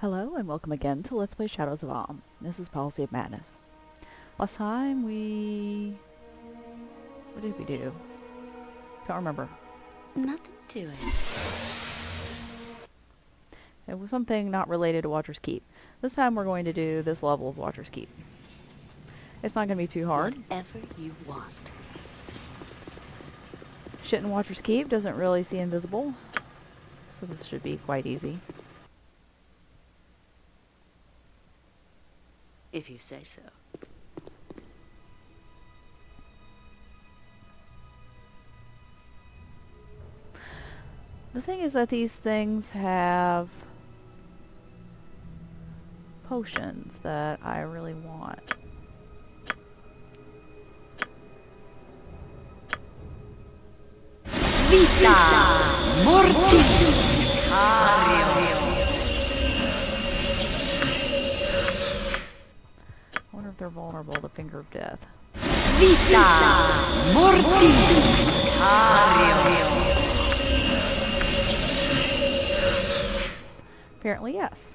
Hello and welcome again to Let's Play Shadows of Om. This is Policy of Madness. Last time what did we do? Can't remember. Nothing to it. It was something not related to Watcher's Keep. This time we're going to do this level of Watcher's Keep. It's not going to be too hard. Whatever you want. Shit in Watcher's Keep doesn't really see invisible, so this should be quite easy. If you say so. The thing is that these things have potions that I really want. Vita Mortis I wonder if they're vulnerable to Finger of Death. Vita Mortis Apparently, yes.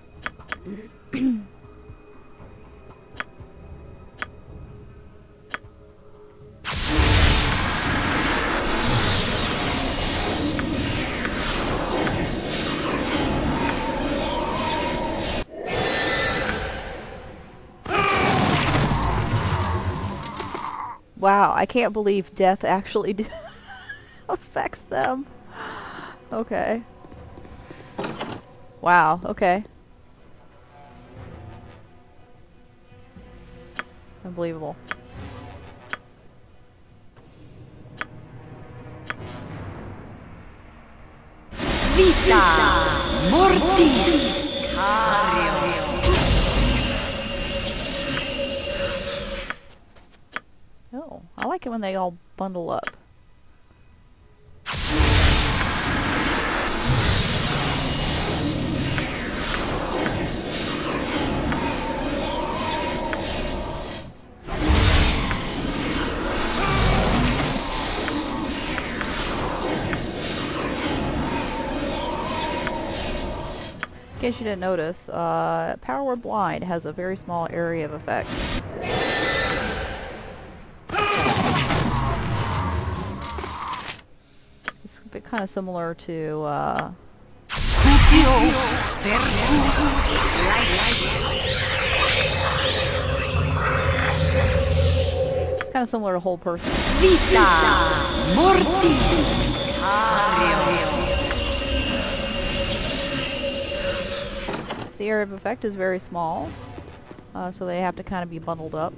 Wow, I can't believe death actually affects them. Okay. Wow, okay. Unbelievable. Vita Mortis Oh, I like it when they all bundle up. In case you didn't notice, Power Word Blind has a very small area of effect. It's kind of similar to, it's kind of similar to Whole Person. Vita Mortis The area of effect is very small, so they have to kind of be bundled up.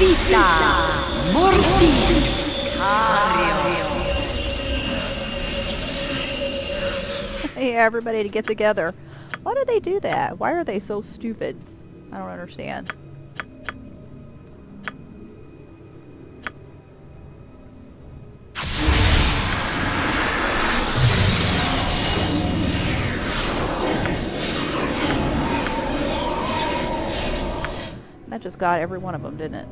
Vita Mortis Hey, everybody to get together. Why do they do that? Why are they so stupid? I don't understand. That just got every one of them, didn't it?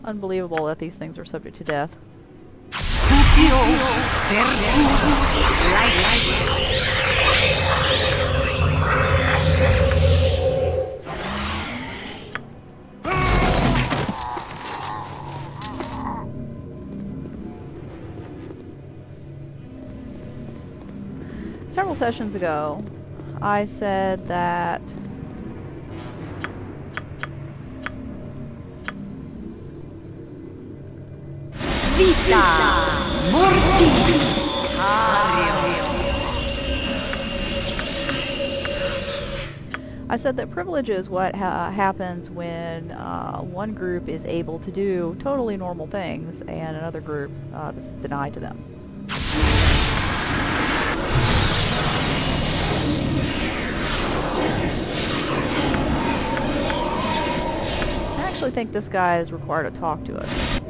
Unbelievable that these things are subject to death. Several sessions ago, I said that Vita Mortis I said that privilege is what happens when one group is able to do totally normal things and another group this is denied to them. I actually think this guy is required to talk to us.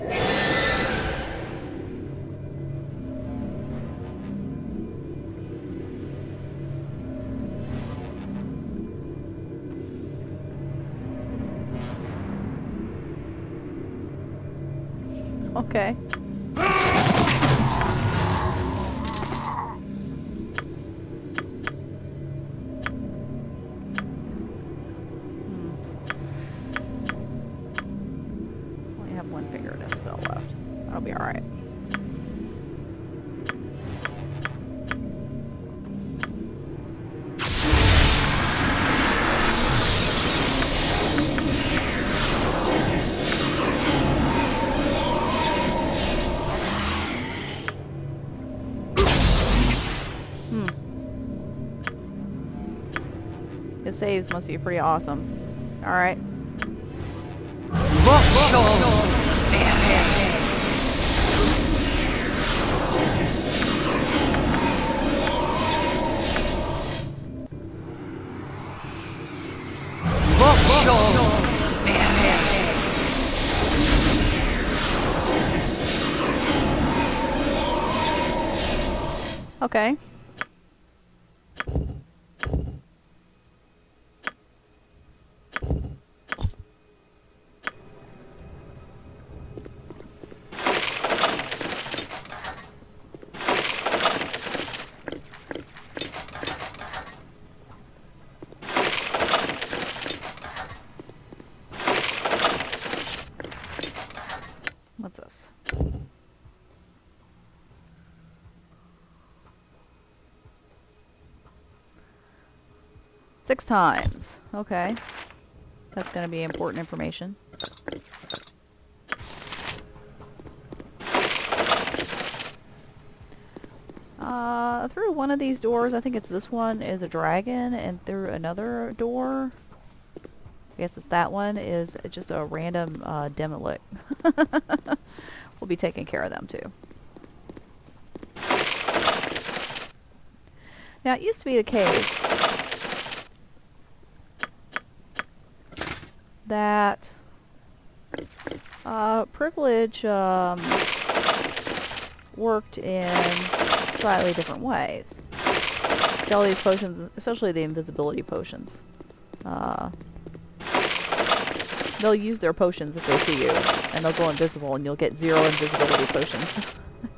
Okay. Only have one finger to spell left. That'll be alright. His saves must be pretty awesome. Alright. Okay. What's this? Six times. Okay. That's going to be important information. Through one of these doors, I think it's this one, is a dragon, and through another door, I guess it's that one, is just a random demolic. We'll be taking care of them too. Now, it used to be the case that privilege worked in slightly different ways. See all these potions, especially the invisibility potions. They'll use their potions if they see you, and they'll go invisible, and you'll get 0 invisibility potions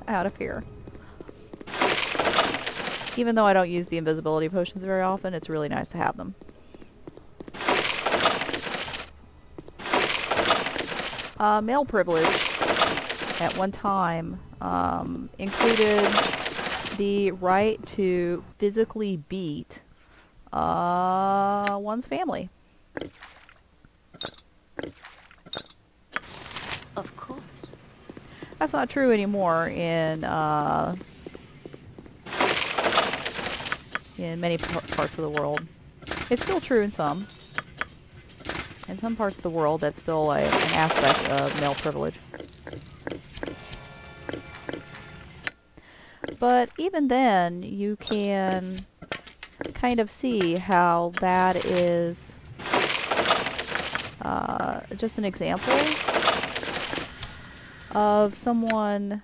out of here. Even though I don't use the invisibility potions very often, it's really nice to have them. Male privilege at one time included the right to physically beat one's family. Of course. That's not true anymore in many parts of the world. It's still true in some. In some parts of the world, that's still an aspect of male privilege. But even then, you can kind of see how that is just an example of someone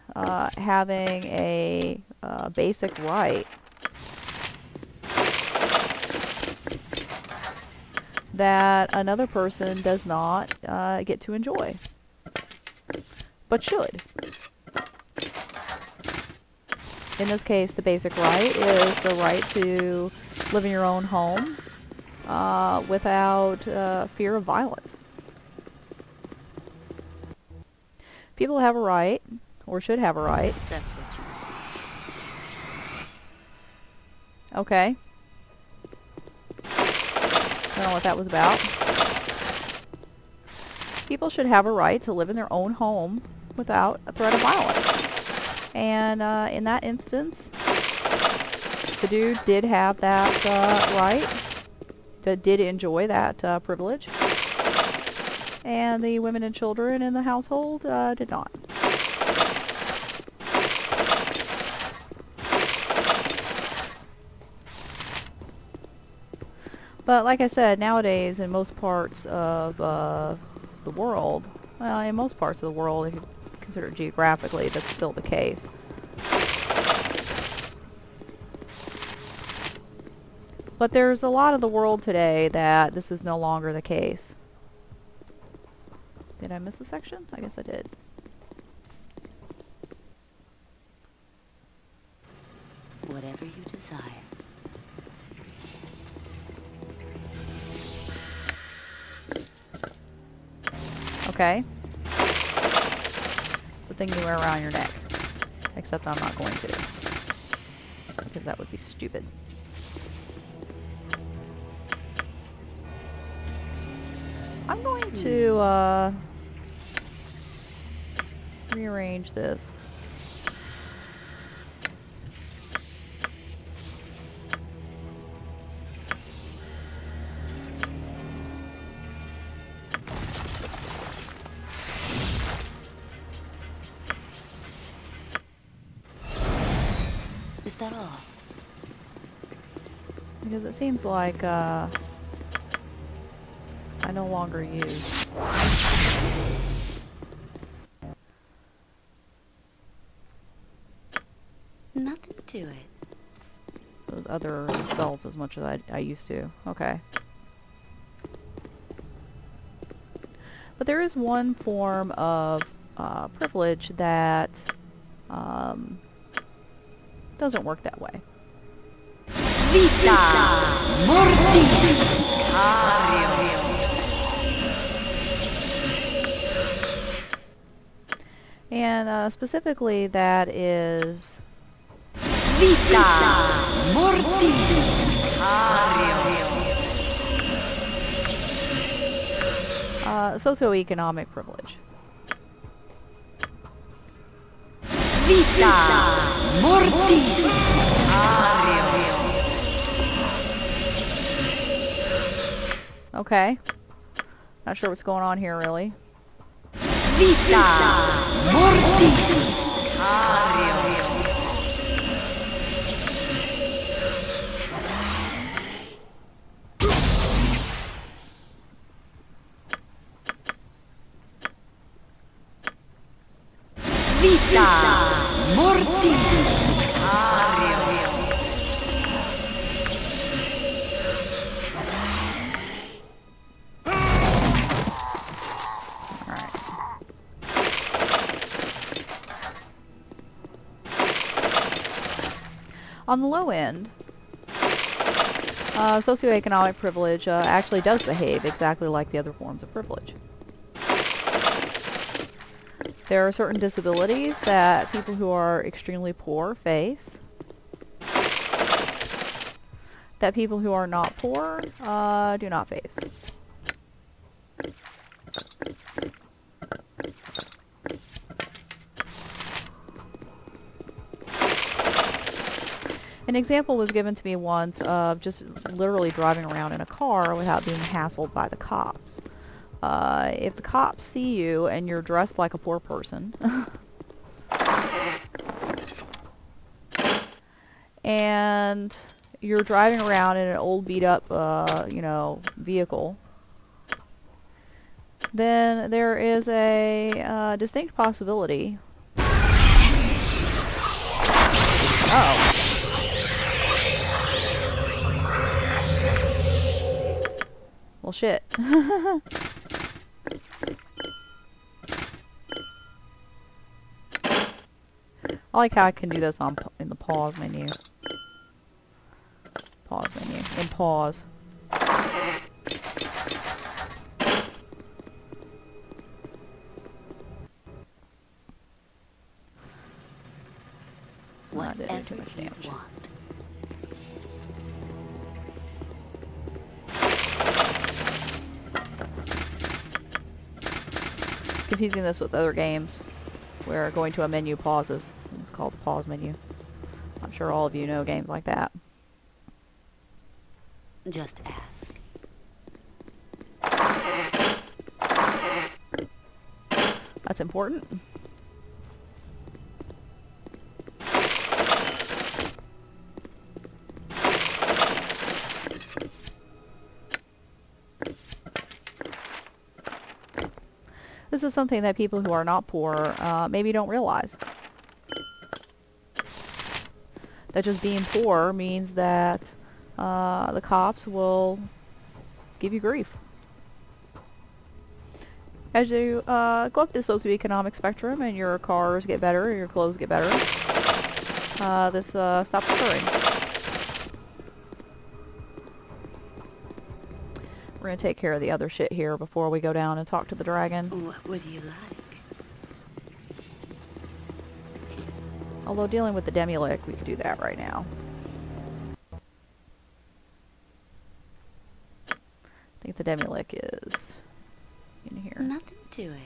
having a basic right that another person does not get to enjoy, but should. In this case, the basic right is the right to live in your own home without fear of violence. People have a right, or should have a right. That's what you Okay. I don't know what that was about. People should have a right to live in their own home without a threat of violence. And in that instance, the dude did have that right, did enjoy that privilege, and the women and children in the household did not. But like I said, nowadays in most parts of the world, well, in most parts of the world, if you consider it geographically, that's still the case. But there's a lot of the world today that this is no longer the case. Did I miss a section? I guess I did. Whatever you desire. Okay. It's a thing you wear around your neck. Except I'm not going to. Because that would be stupid. I'm going to, rearrange this. Is that all? Because it seems like, I no longer use. Nothing to it. Those other spells as much as I used to. Okay. But there is one form of privilege that doesn't work that way. Vita Mortis And specifically that is Vita Mortis socioeconomic privilege. Vita Mortis Okay. Not sure what's going on here really. Vita Mortis Vita Mortis Alright. On the low end, socioeconomic privilege actually does behave exactly like the other forms of privilege. There are certain disabilities that people who are extremely poor face, that people who are not poor do not face. An example was given to me once of just literally driving around in a car without being hassled by the cops. If the cops see you and you're dressed like a poor person, and you're driving around in an old beat-up, vehicle, then there is a distinct possibility. Oh. Well, shit. I like how I can do this in the pause menu. Pause menu. In pause. Not did do too much damage. Want. Confusing this with other games where going to a menu pauses. It's called the pause menu. I'm sure all of you know games like that. Just ask. That's important. This is something that people who are not poor maybe don't realize. That just being poor means that the cops will give you grief. As you go up the socioeconomic spectrum and your cars get better, your clothes get better, this stops occurring. We're gonna take care of the other shit here before we go down and talk to the dragon. What would you like? Although dealing with the Demilic, we could do that right now. I think the Demilic is in here. Nothing to it.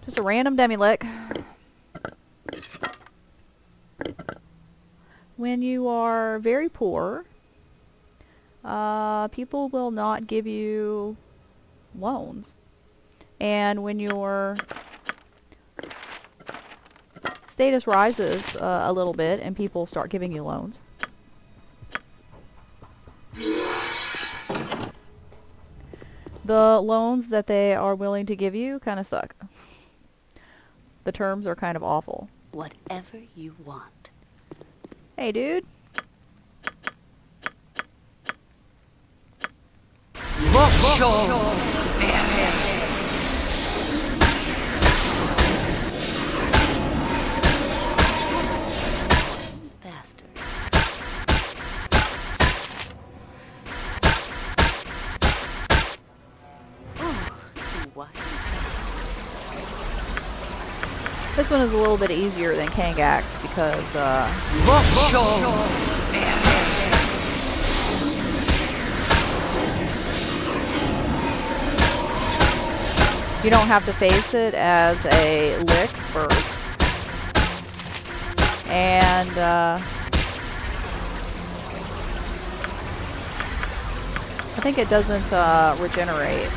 Just a random Demilic. When you are very poor, people will not give you loans. And when your status rises a little bit and people start giving you loans, the loans that they are willing to give you kind of suck. The terms are kind of awful. Whatever you want. Hey, dude. Bastard. Why? This one is a little bit easier than Kangax because, you don't have to face it as a lick first. And, I think it doesn't, regenerate.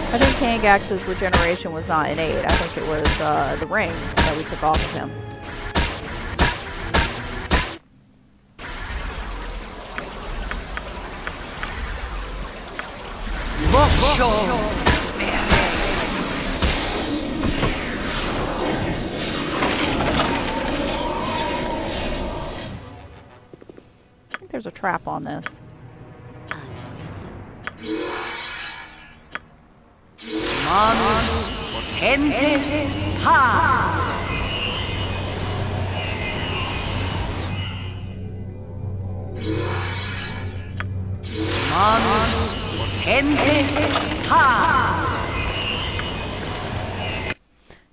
I think Kangax's regeneration was not innate. I think it was, the ring that we took off of him. I think there's a trap on this. Manus potentes ha! Manus potentes ha!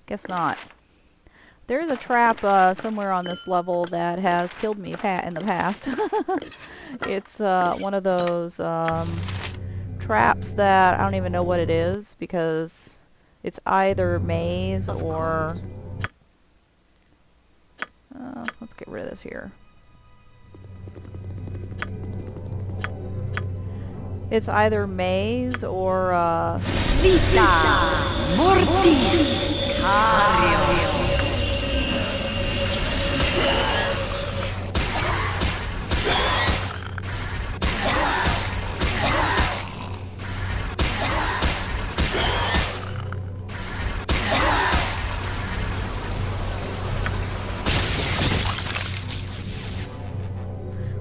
Guess not. There is a trap somewhere on this level that has killed me in the past. It's one of those traps that I don't even know what it is because it's either maze or... let's get rid of this here. It's either maze or Vita mortis cario.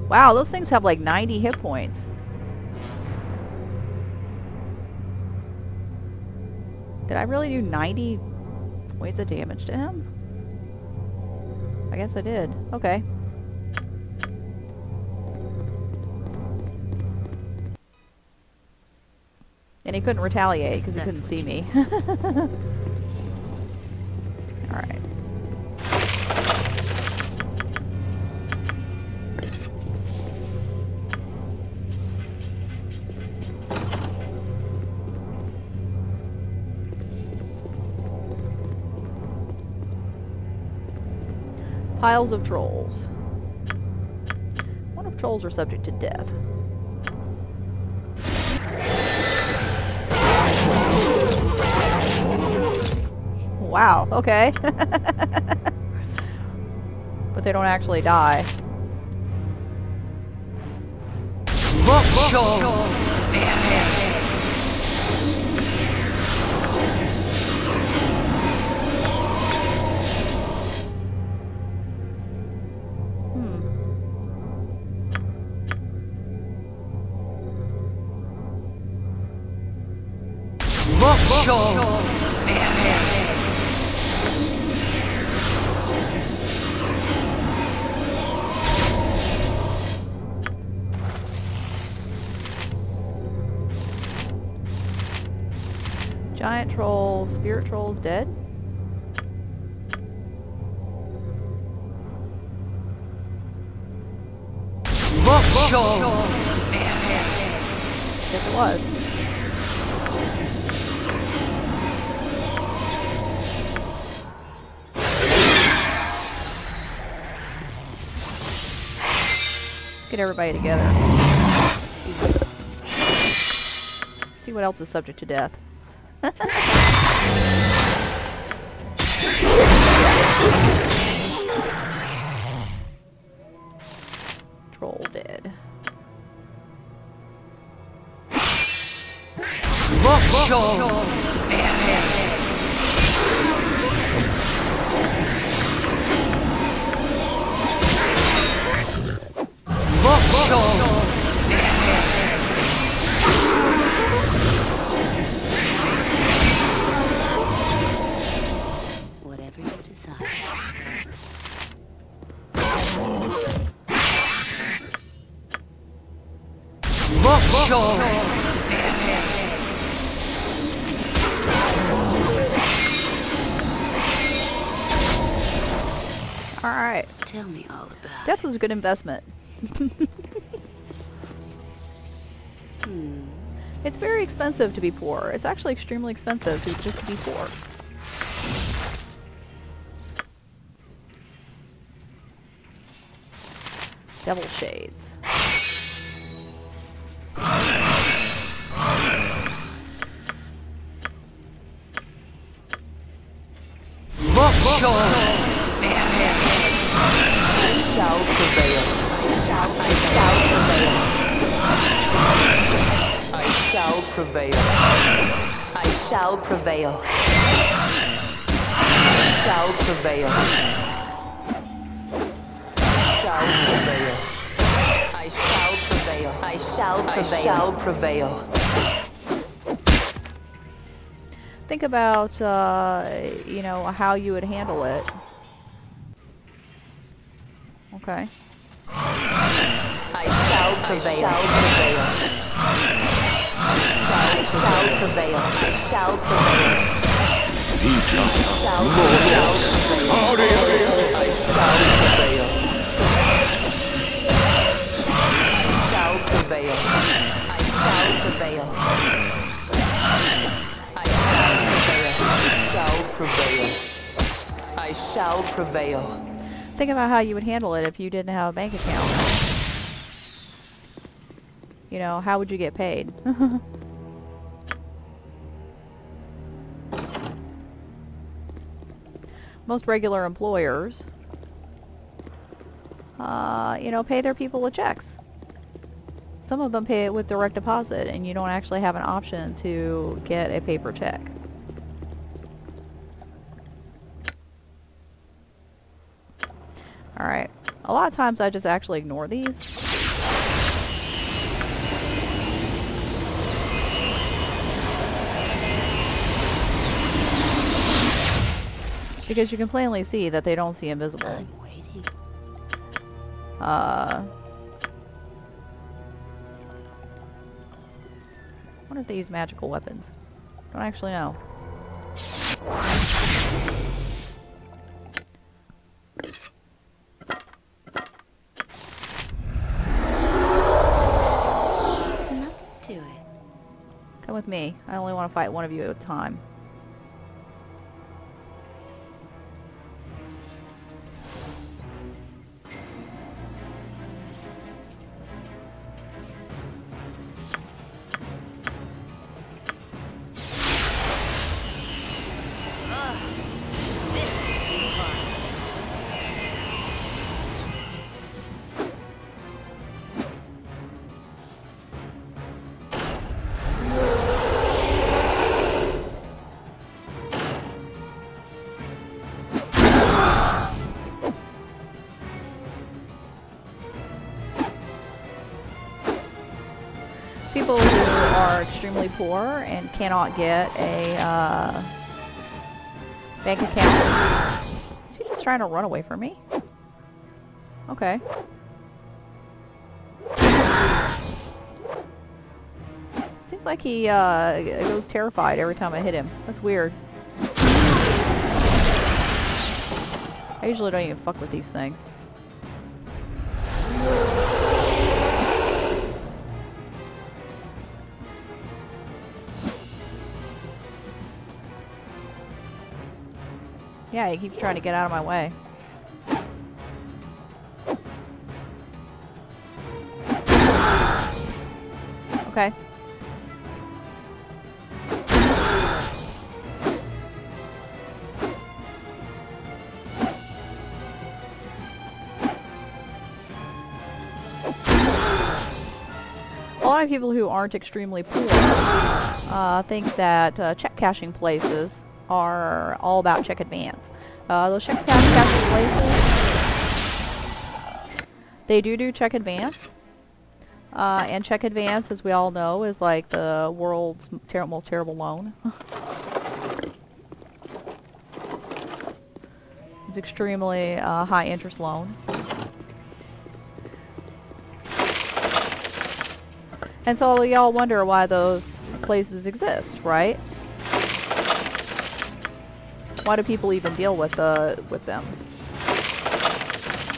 Wow, those things have like 90 hit points. Did I really do 90 points of damage to him? I guess I did. Okay. And he couldn't retaliate because he couldn't see me. Alright. Piles of trolls. What if trolls are subject to death? Wow, okay. But they don't actually die. Giant troll, spirit troll is dead. Yes, it was. Let's get everybody together. See what else is subject to death. Troll dead. Whatever you desire. Alright. Tell me all about Death was a good investment. It's very expensive to be poor. It's actually extremely expensive just to be poor. Devil shades. shall prevail. I shall prevail. I shall prevail. I shall prevail. I shall prevail. I shall prevail. I shall prevail. I shall prevail. Think about, you know, how you would handle it. Okay. I shall prevail. I shall prevail. I shall prevail. I shall prevail. I shall prevail. I shall prevail. I shall prevail. Think about how you would handle it if you didn't have a bank account. You know, how would you get paid? Most regular employers, you know, pay their people with checks. Some of them pay it with direct deposit, and you don't actually have an option to get a paper check. Alright, a lot of times I just actually ignore these. Because you can plainly see that they don't see invisible. I'm waiting. Wonder if they use magical weapons. Don't actually know. Come with me. I only want to fight one of you at a time. are extremely poor and cannot get a bank account. Is he just trying to run away from me? Okay. Seems like he goes terrified every time I hit him. That's weird. I usually don't even fuck with these things. Yeah, he keeps trying to get out of my way. Okay. A lot of people who aren't extremely poor think that check cashing places are all about check advance. Those check cashing places, they do check advance. And check advance, as we all know, is like the world's most terrible loan. It's extremely high interest loan. And so y'all wonder why those places exist, right? Why do people even deal with them?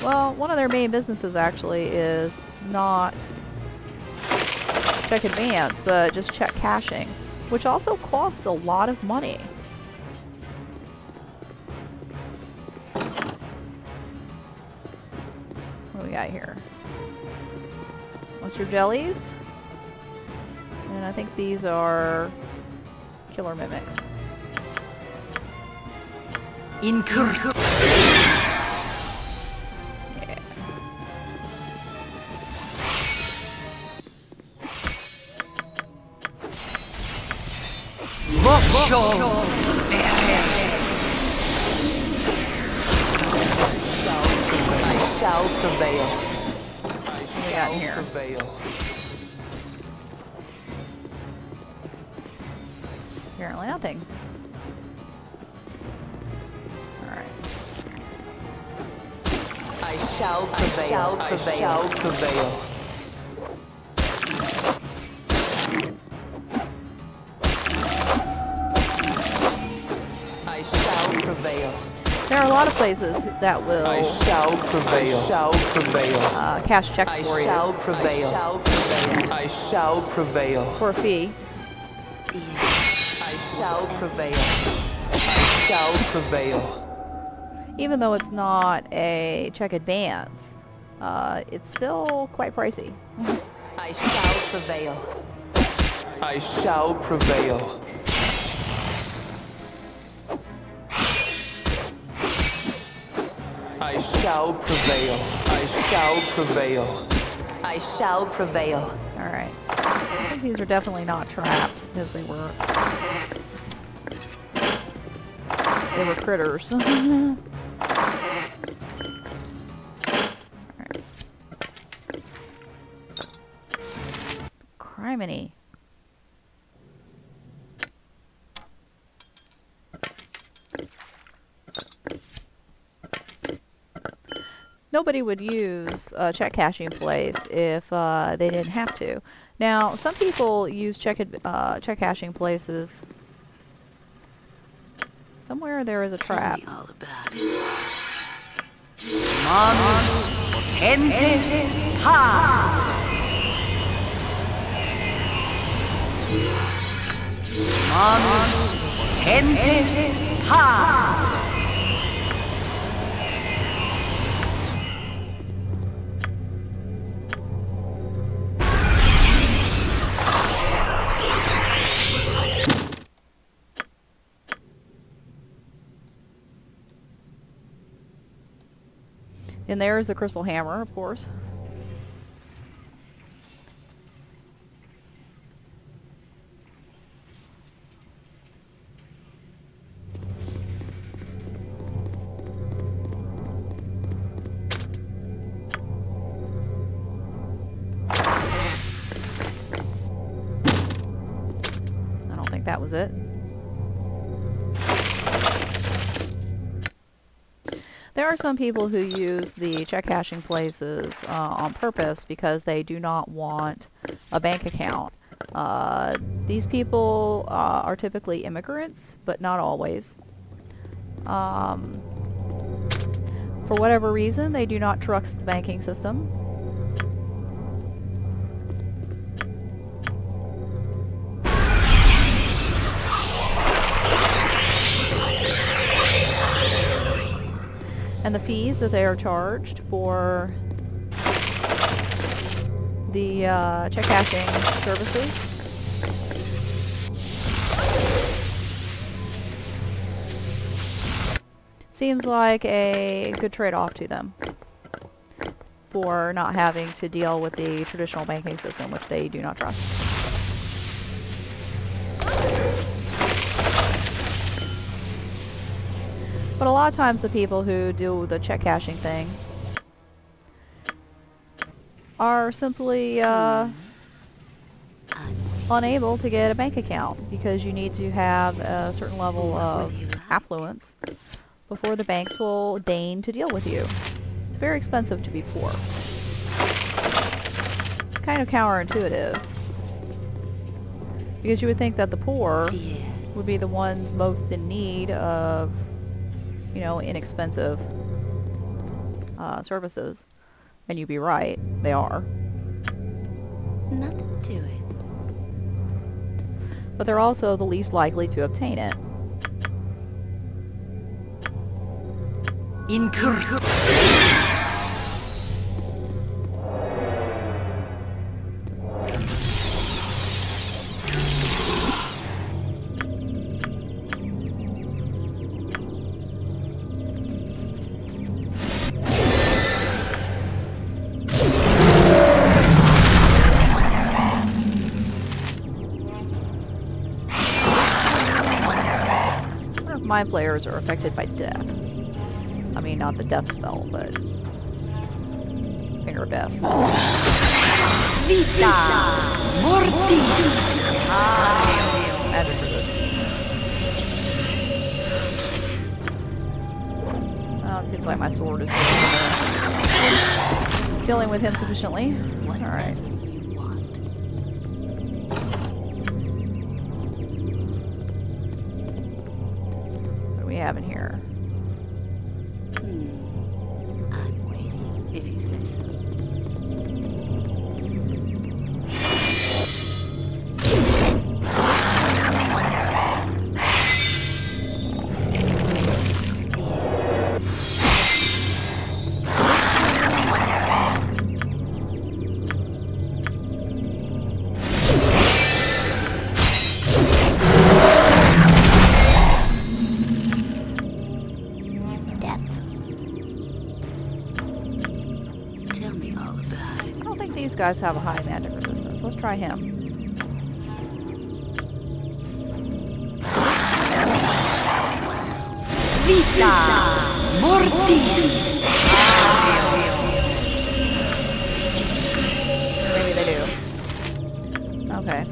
Well, one of their main businesses actually is not check advance, but just check cashing, which also costs a lot of money. What do we got here? Mustard jellies. And I think these are killer mimics. Incorrect. Yeah. I shall prevail. What we got in here? Prevail. Apparently nothing. Alright. I shall prevail. I shall prevail. I shall prevail. There are a lot of places that will I shall prevail. I shall prevail. cash checks for I you shall prevail. I shall prevail. I shall prevail. for a fee. I shall prevail. I shall prevail. Even though it's not a check advance, it's still quite pricey. I shall prevail. I shall prevail. I shall prevail. I shall prevail. I shall prevail. Alright. I think these are definitely not trapped because they were critters. Alright. Criminy. Nobody would use a check cashing place if they didn't have to. Now, some people use check cashing places. Somewhere there is a trap. All about it. Manus potentes ha. Manus potentes ha. And there is the crystal hammer, of course. think that was it. There are some people who use the check cashing places on purpose because they do not want a bank account. These people are typically immigrants, but not always. For whatever reason, they do not trust the banking system. And the fees that they are charged for the check cashing services seems like a good trade-off to them for not having to deal with the traditional banking system, which they do not trust. But a lot of times the people who do the check cashing thing are simply unable to get a bank account because you need to have a certain level of affluence before the banks will deign to deal with you. It's very expensive to be poor. It's kind of counterintuitive because you would think that the poor would be the ones most in need of, you know, inexpensive services. And you'd be right, they are. Nothing to it. But they're also the least likely to obtain it. Incorrect. Mind players are affected by death. I mean, not the death spell, but finger death. Vita Mortis. Magic resist. Well, it seems like my sword is dealing with him sufficiently. Alright. Have in here. I'm waiting, if you say so. These guys have a high magic resistance. Let's try him. Vita Mortis. Maybe they do. Okay.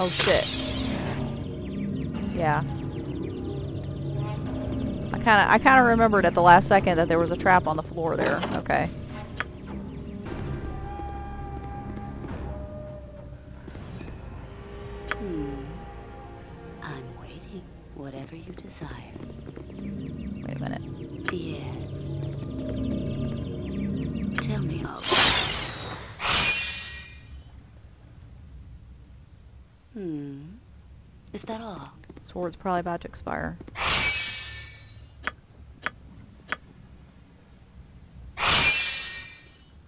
Oh shit. Yeah. I kinda remembered at the last second that there was a trap on the floor there. Okay. I'm waiting, whatever you desire. Wait a minute. Yes. Tell me all. Is that all? Sword's probably about to expire.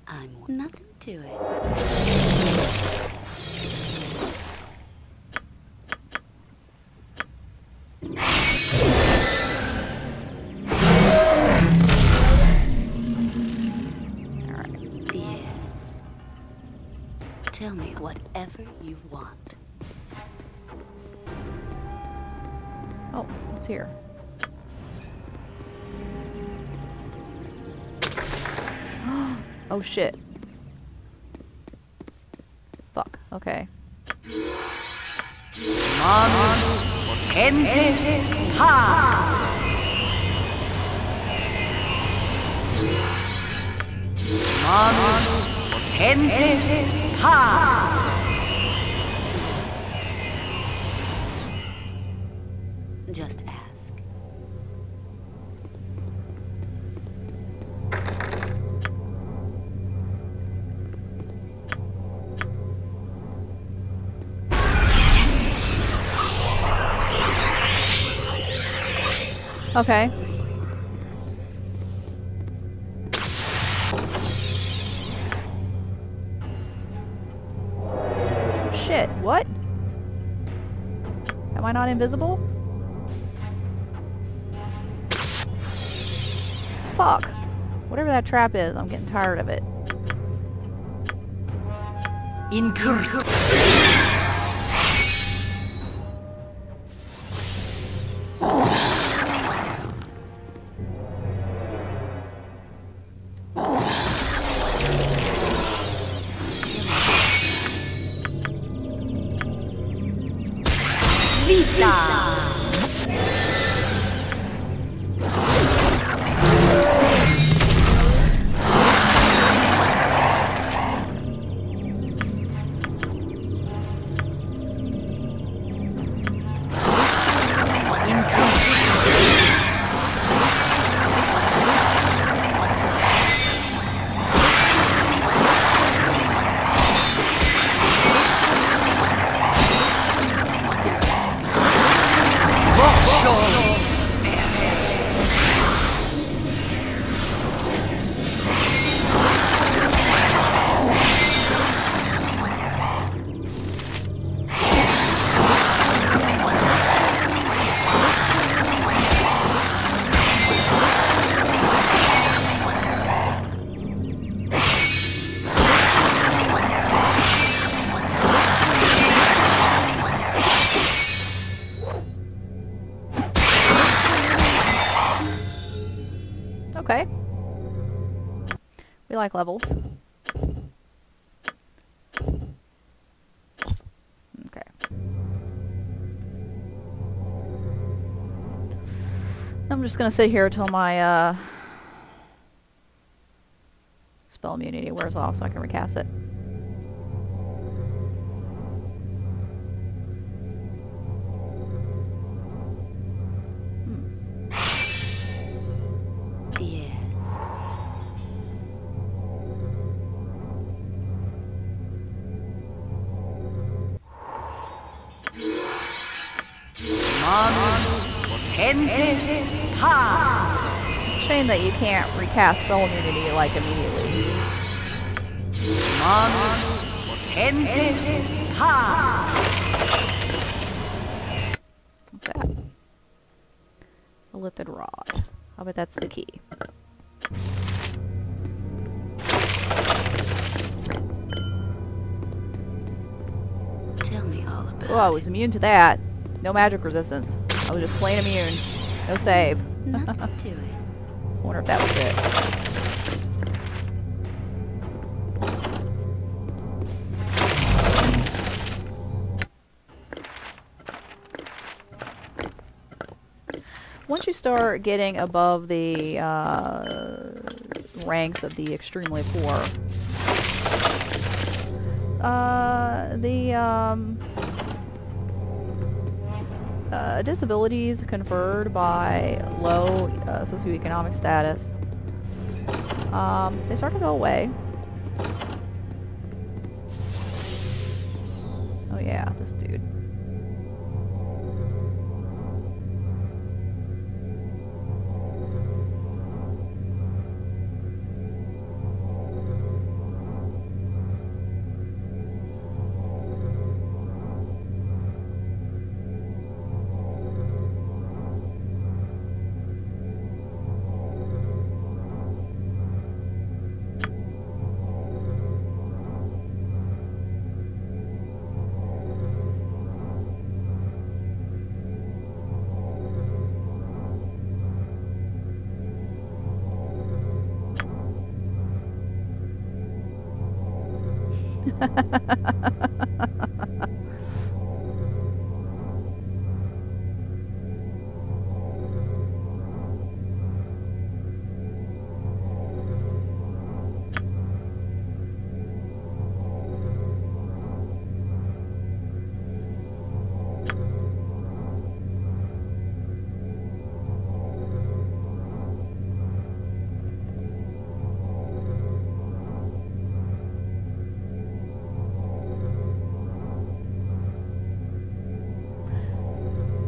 I'm nothing to it. whatever you want. Oh, what's here? Oh shit. Fuck, okay. Manus potentes ha! Manus potentes ha! Just ask. Okay. Shit, what? Am I not invisible? Fuck. Whatever that trap is, I'm getting tired of it. Incur. Okay. We like levels. Okay. I'm just gonna sit here till my spell immunity wears off so I can recast it. Manus potentes ha! It's a shame that you can't recast spell immunity like immediately. Manus potentes ha! What's that? Illithid rod. I bet that's the key. Tell me all about Oh, I was immune to that. No magic resistance. I was just plain immune. No save. Nothing to it. I wonder if that was it. Once you start getting above the ranks of the extremely poor, disabilities conferred by low socioeconomic status, they start to go away. Oh yeah, this dude.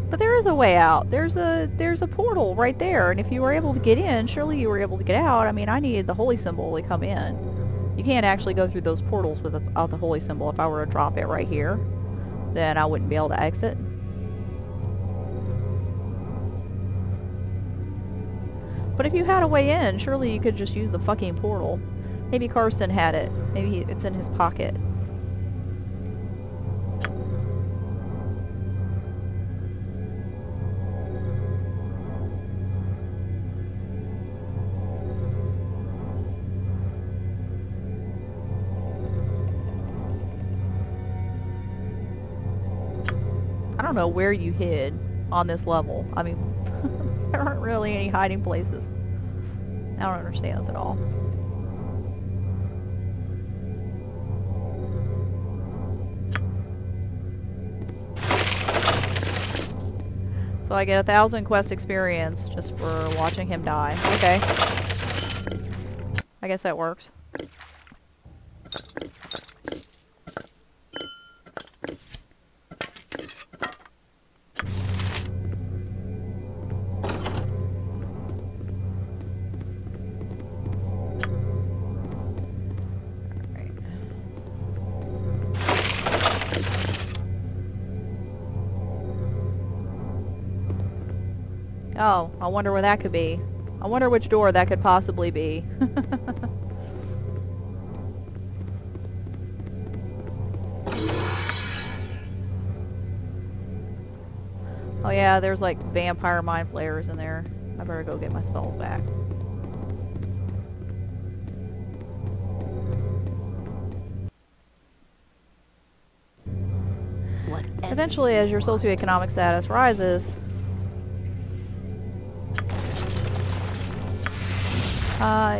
But there is a way out. There's a portal right there, and if you were able to get in, surely you were able to get out. I mean, I needed the holy symbol to come in. You can't actually go through those portals without the holy symbol. If I were to drop it right here, then I wouldn't be able to exit. But if you had a way in, surely you could just use the fucking portal. Maybe Karsten had it. Maybe it's in his pocket. I don't know where you hid on this level. I mean, there aren't really any hiding places. I don't understand this at all. So I get 1,000 quest experience just for watching him die. Okay. I guess that works. Oh, I wonder where that could be. I wonder which door that could possibly be. Oh yeah, there's like vampire mind flayers in there. I better go get my spells back. Eventually, as your socioeconomic status rises,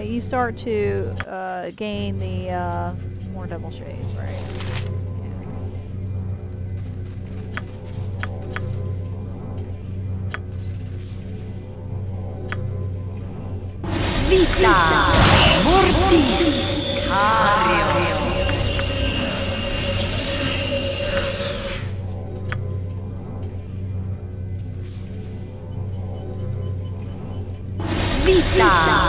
you start to gain the more double shades, right? Vita Mortis Cario. Vita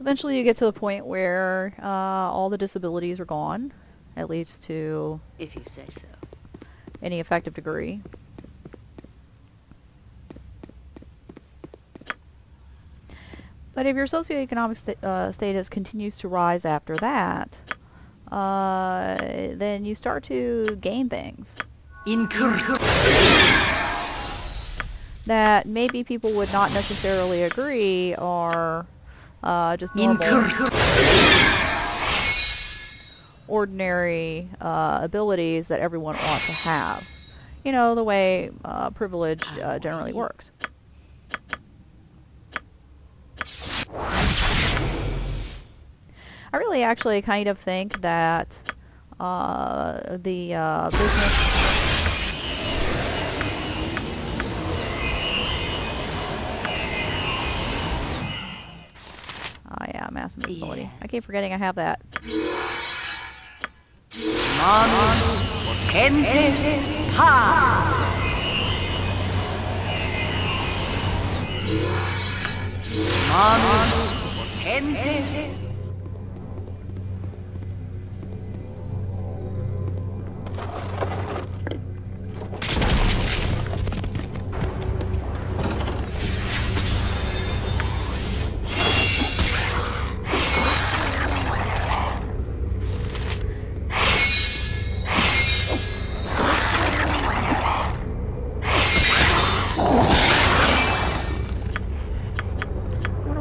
Eventually you get to the point where all the disabilities are gone, at least to If you say so. any effective degree. But if your socioeconomic status continues to rise after that, then you start to gain things that maybe people would not necessarily agree are just normal, ordinary abilities that everyone ought to have. You know, the way privilege generally works. I really actually kind of think that the business... Oh yeah, I'm mass invisibility. I keep forgetting I have that. Manus potentes ha! Manus potentes.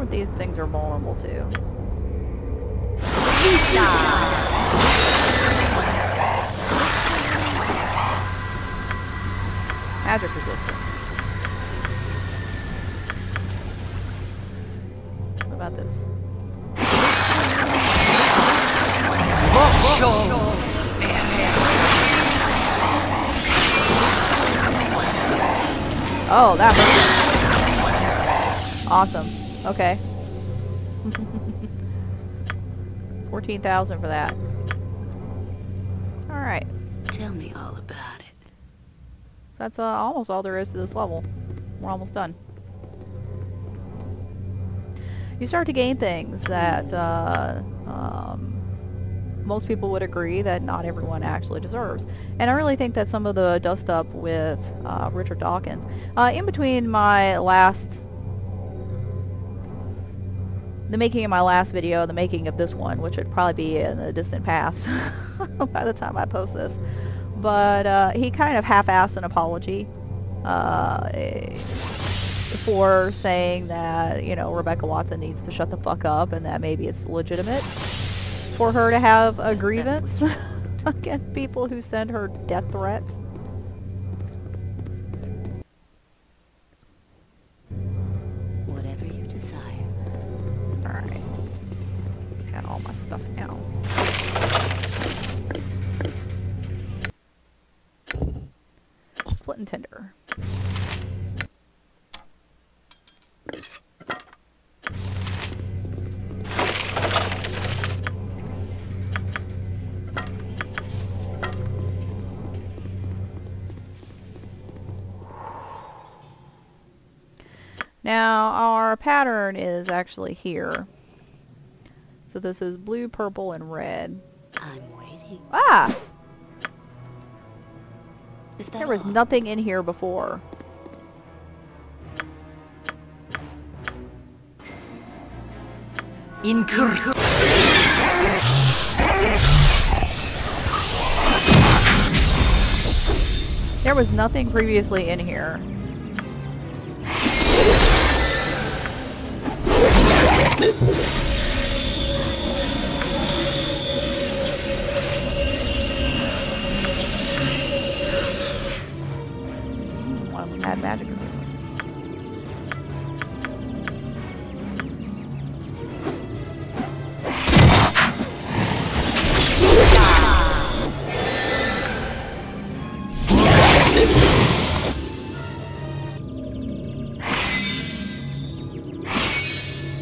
These things are vulnerable to. Magic resistance. What about this? Oh, that hurts. Awesome. Okay. 14,000 for that. Alright. Tell me all about it. So that's almost all there is to this level. We're almost done. You start to gain things that most people would agree that not everyone actually deserves. And I really think that some of the dust up with Richard Dawkins, in between my the making of my last video, the making of this one, which would probably be in the distant past by the time I post this. But he kind of half-assed an apology for saying that, you know, Rebecca Watson needs to shut the fuck up and that maybe it's legitimate for her to have a grievance against people who send her death threats. Whatever you desire. Alright. Got all my stuff now. Split and tinder. Now, our pattern is actually here. So this is blue, purple, and red. I'm waiting. Ah! Is that There was all? nothing in here before. There was nothing previously in here. One of them had magic resistance.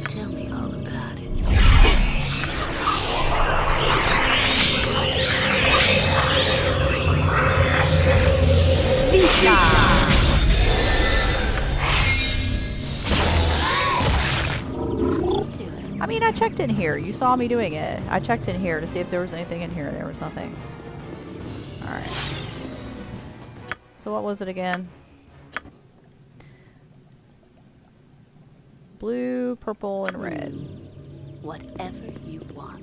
Tell me all about it. I mean, I checked in here. You saw me doing it. I checked in here to see if there was anything in here. There was nothing. Alright. So what was it again? Blue, purple, and red. Whatever you want.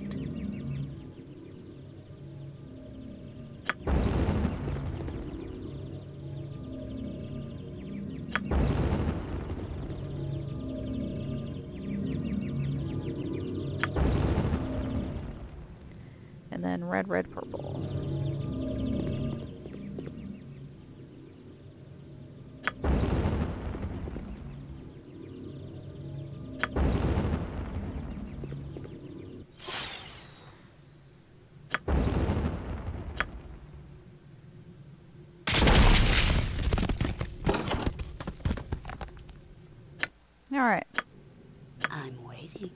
And then red, red, purple. Alright. I'm waiting.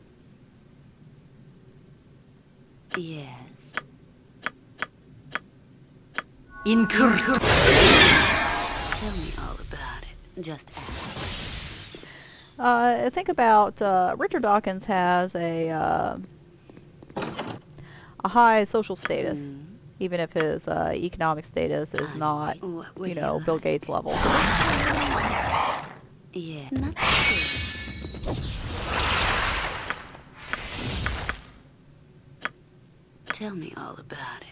Yes. Incorrect. Tell me all about it. Just ask. Think about Richard Dawkins has a high social status, even if his economic status is not, you know, Bill Gates level. Yeah. Tell me all about it.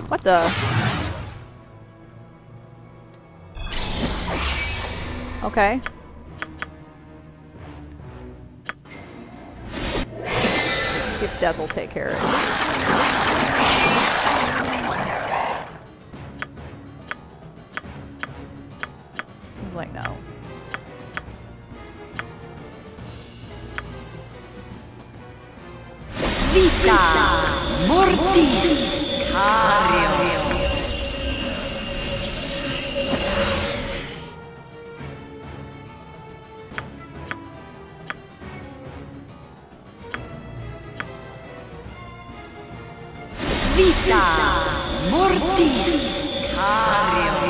What the? Okay. See if Death will take care of it. Seems like no. Vita Mortis Cario. Vita Mortis Cario.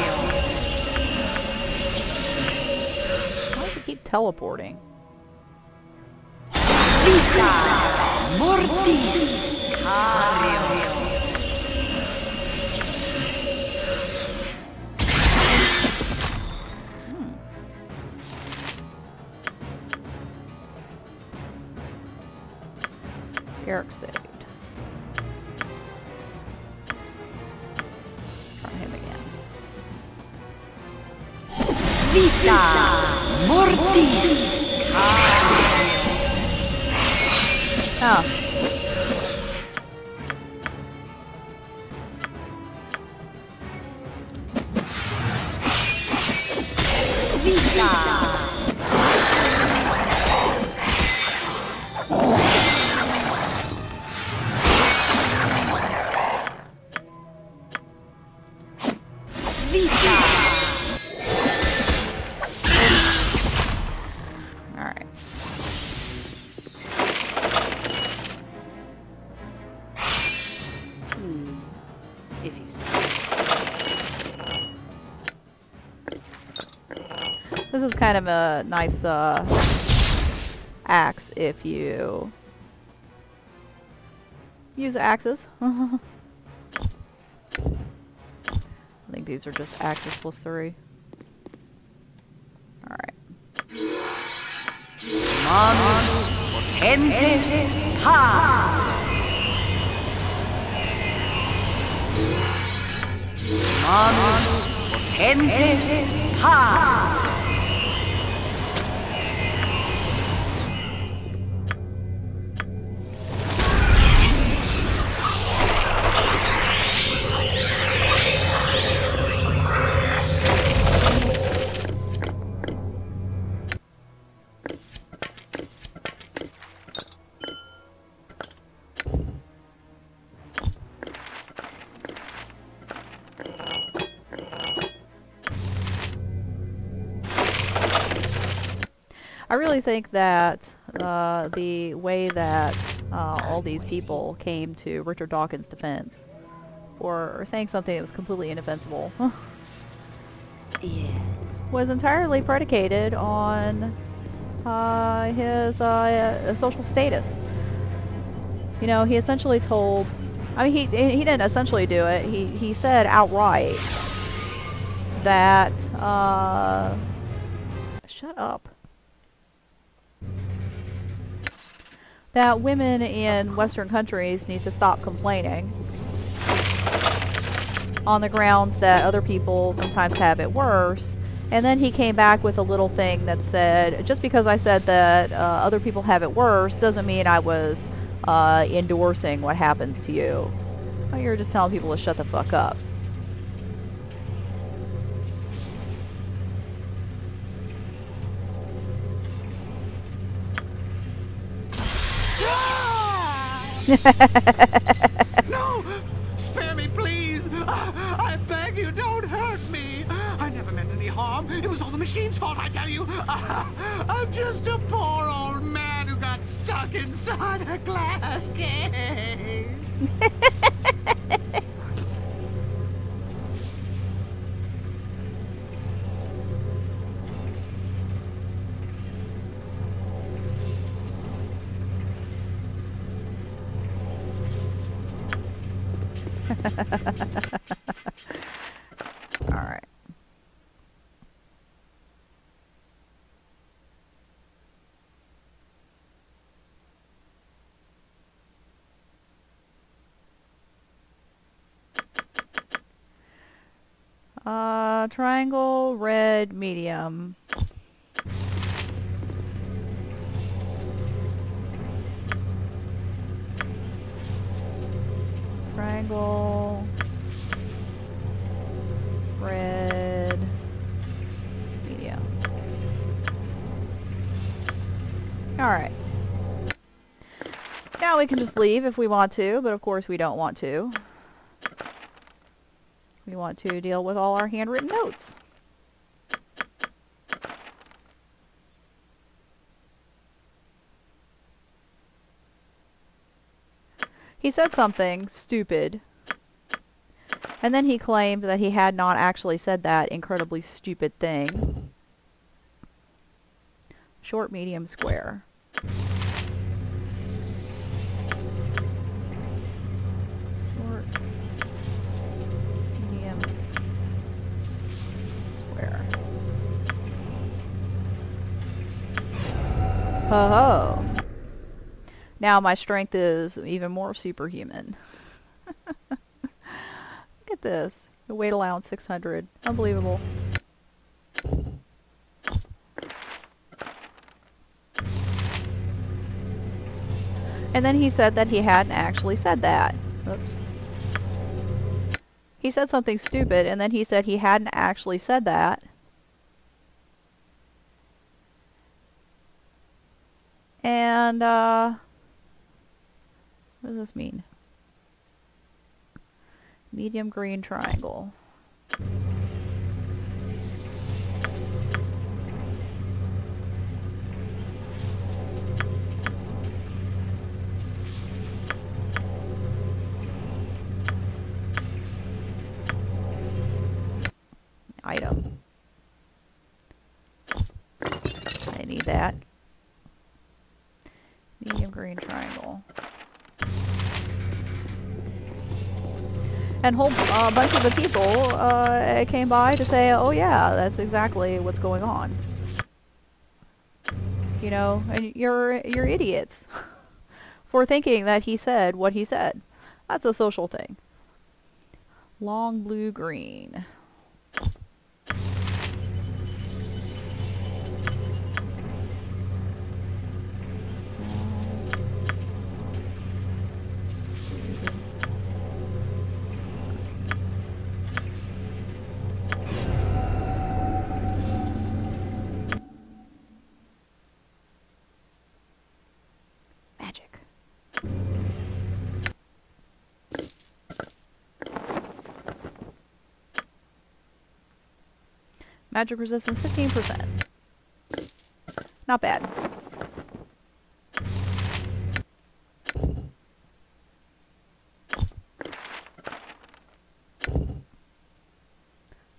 Why does it keep teleporting? Vita Mortis Cario. Eric saved. Try him again. Vita Mortis Cario. Oh. Vita Alright. If you say. This is kind of a nice axe if you use axes. I think these are just axes plus 3. Alright. Manus potentes ha. Manus potentes ha. I really think that the way that all these people came to Richard Dawkins' defense for saying something that was completely indefensible Yes. was entirely predicated on his social status. You know, he essentially told, I mean, he didn't essentially do it. He said outright that, shut up. That women in Western countries need to stop complaining on the grounds that other people sometimes have it worse. And then he came back with a little thing that said, just because I said that other people have it worse doesn't mean I was endorsing what happens to you. Well, you're just telling people to shut the fuck up. No! Spare me, please! I beg you, don't hurt me! I never meant any harm. It was all the machine's fault, I tell you! I'm just a poor old man who got stuck inside a glass case! All right. Triangle, red, medium. Triangle, red, medium. Alright. Now we can just leave if we want to, but of course we don't want to. We want to deal with all our handwritten notes. He said something stupid, and then he claimed that he had not actually said that incredibly stupid thing. Short, medium, square. Short, medium, square. Ho ho! Now my strength is even more superhuman. Look at this. The weight allowance 600. Unbelievable. And then he said that he hadn't actually said that. Oops. He said something stupid, and then he said he hadn't actually said that. And, what does this mean? Medium green triangle. Item. I need that. Medium green triangle. And a whole bunch of the people came by to say, oh yeah, that's exactly what's going on. You know, and you're idiots for thinking that he said what he said. That's a social thing. Long blue green. Magic resistance 15%. Not bad.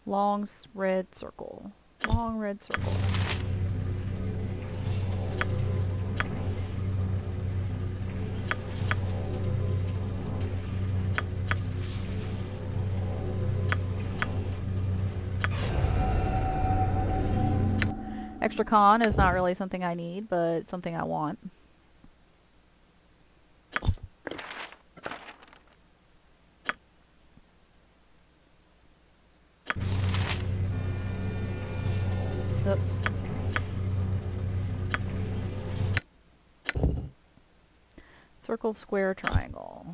Long red circle. Long red circle. Extra con is not really something I need, but it's something I want. Oops. Circle, square, triangle.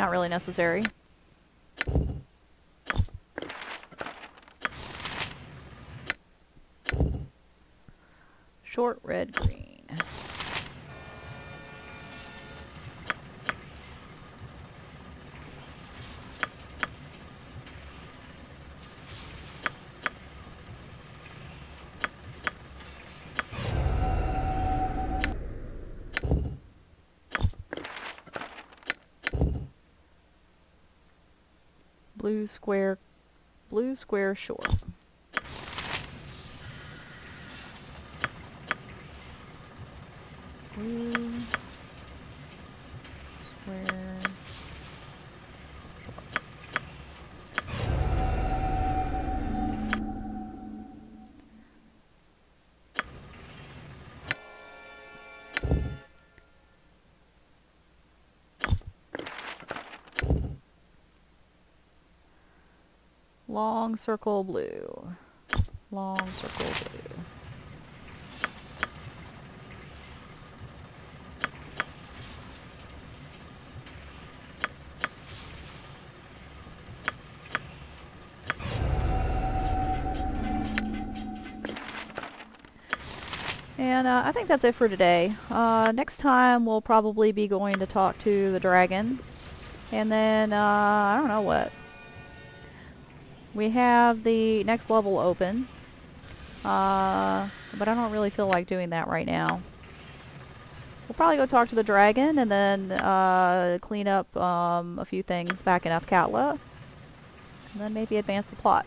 not really necessary. Short, red, green. Blue square short. Blue square short. Long circle blue. Long circle blue. And I think that's it for today. Next time we'll probably be going to talk to the dragon. And then, I don't know what. We have the next level open. But I don't really feel like doing that right now. We'll probably go talk to the dragon and then clean up a few things back in Athkatla. And then maybe advance the plot.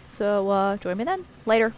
So join me then. Later.